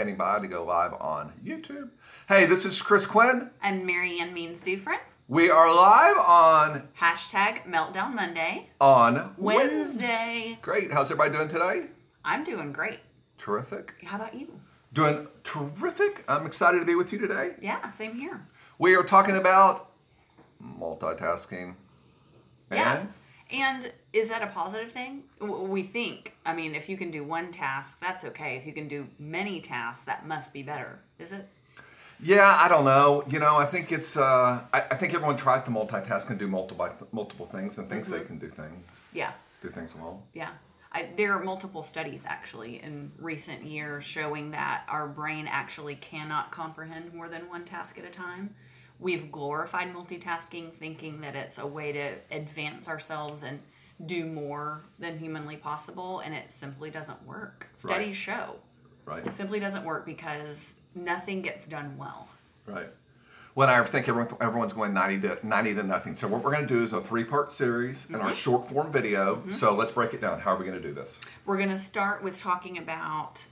standing by to go live on YouTube. Hey, this is Chris Quinn. And Marianne Means Dufresne. We are live on Hashtag Meltdown Monday. On Wednesday. Great. How's everybody doing today? I'm doing great. Terrific. How about you? Doing terrific. I'm excited to be with you today. Yeah, same here. We are talking about multitasking. Yeah. And is that a positive thing? We think, I mean, if you can do one task, that's okay. If you can do many tasks, that must be better. Is it? Yeah, I don't know. You know, I think it's, I think everyone tries to multitask and do multiple things and thinks they can do things. Yeah. Do things well. Yeah. There are multiple studies actually in recent years showing that our brain actually cannot comprehend more than one task at a time. We've glorified multitasking, thinking that it's a way to advance ourselves and do more than humanly possible, and it simply doesn't work. Studies show. Right. It simply doesn't work because nothing gets done well. Right. Well, I think everyone's going 90 to nothing. So what we're going to do is a 3-part series in our short form video. So let's break it down. How are we going to do this? We're going to start with talking about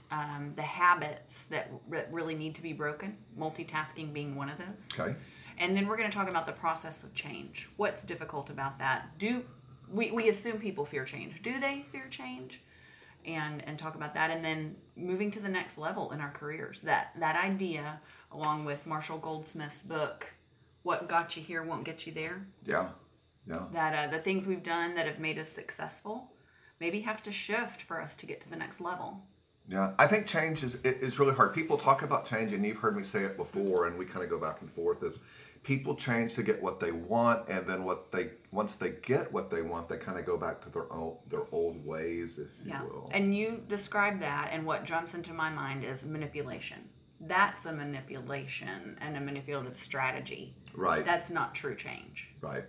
the habits that really need to be broken, multitasking being one of those. Okay. And then we're going to talk about the process of change. What's difficult about that? We assume people fear change. Do they fear change? And talk about that. And then moving to the next level in our careers. That idea, along with Marshall Goldsmith's book, What Got You Here Won't Get You There. Yeah. Yeah. That the things we've done that have made us successful maybe have to shift for us to get to the next level. Yeah, I think change is really hard. People talk about change, and you've heard me say it before, and we kind of go back and forth, is people change to get what they want, and then once they get what they want, they kind of go back to their old ways, if you will. And you describe that, and what jumps into my mind is manipulation. That's a manipulation and a manipulative strategy. Right. That's not true change. Right.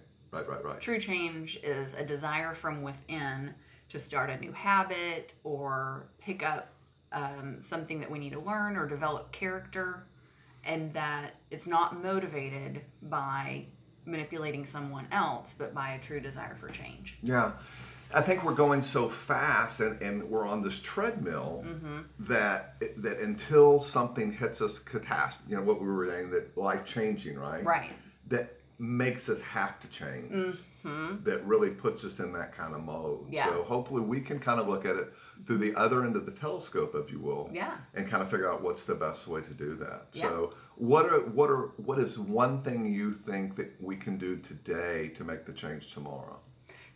True change is a desire from within to start a new habit or pick up something that we need to learn or develop character, and that it's not motivated by manipulating someone else, but by a true desire for change. Yeah. I think we're going so fast and we're on this treadmill that until something hits us catastrophe, you know, what we were saying, that life-changing, right? Right. That makes us have to change. That really puts us in that kind of mode. Yeah. So hopefully we can kind of look at it through the other end of the telescope, if you will. Yeah. And kind of figure out what's the best way to do that. Yeah. So what is one thing you think that we can do today to make the change tomorrow?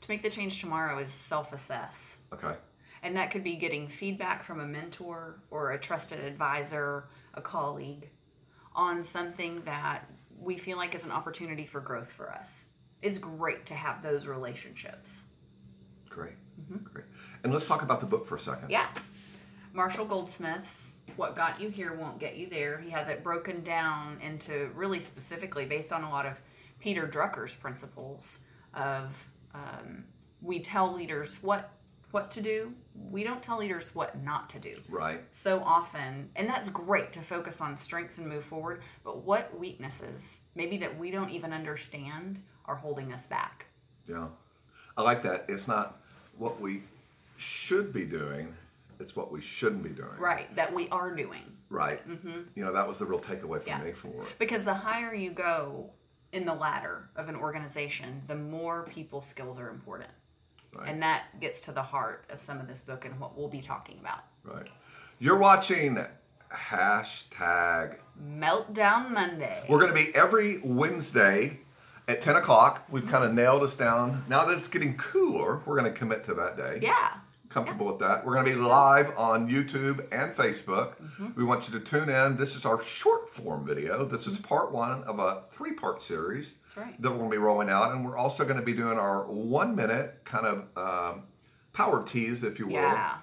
To make the change tomorrow is self-assess. Okay. And that could be getting feedback from a mentor or a trusted advisor, a colleague, on something that we feel like is an opportunity for growth for us. It's great to have those relationships. Great. Great. And let's talk about the book for a second. Yeah. Marshall Goldsmith's What Got You Here Won't Get You There. He has it broken down into really specifically based on a lot of Peter Drucker's principles of we tell leaders what to do. We don't tell leaders what not to do. Right. So often, and that's great to focus on strengths and move forward, but what weaknesses, maybe that we don't even understand, are holding us back? Yeah. I like that. It's not what we should be doing, it's what we shouldn't be doing. Right, that we are doing. Right. You know, that was the real takeaway for me for it. Because the higher you go in the ladder of an organization, the more people skills are important. Right. And that gets to the heart of some of this book and what we'll be talking about. Right. You're watching Hashtag Meltdown Monday. We're going to be every Wednesday at 10 o'clock. We've kind of nailed us down. Now that it's getting cooler, we're going to commit to that day. Yeah. Comfortable with that. We're going to be live on YouTube and Facebook. We want you to tune in. This is our short form video. This is part 1 of a 3-part series. That's right. That we're going to be rolling out. And we're also going to be doing our 1-minute kind of power teas, if you will. Yeah.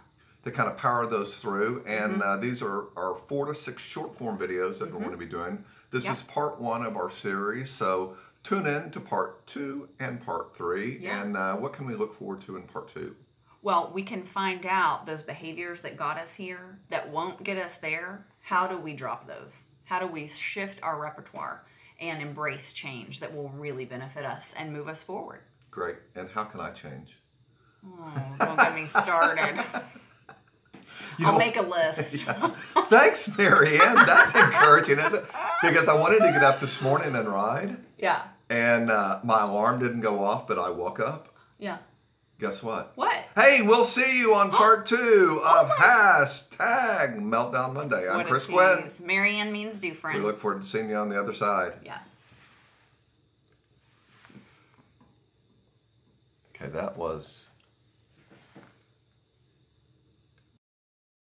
To kind of power those through. And these are our 4 to 6 short form videos that we're going to be doing. This is part 1 of our series. So tune in to part 2 and part 3. Yeah. And what can we look forward to in part 2? Well, we can find out those behaviors that got us here, that won't get us there. How do we drop those? How do we shift our repertoire and embrace change that will really benefit us and move us forward? Great. And how can I change? Oh, don't get me started. I'll make a list. Yeah. Thanks, Marianne. That's encouraging, isn't it? Because I wanted to get up this morning and ride. Yeah. And my alarm didn't go off, but I woke up. Yeah. Guess what? What? Hey, we'll see you on part 2 of hashtag Meltdown Monday. I'm Chris Quinn. Marianne means do friend. We look forward to seeing you on the other side. Yeah. Okay, that was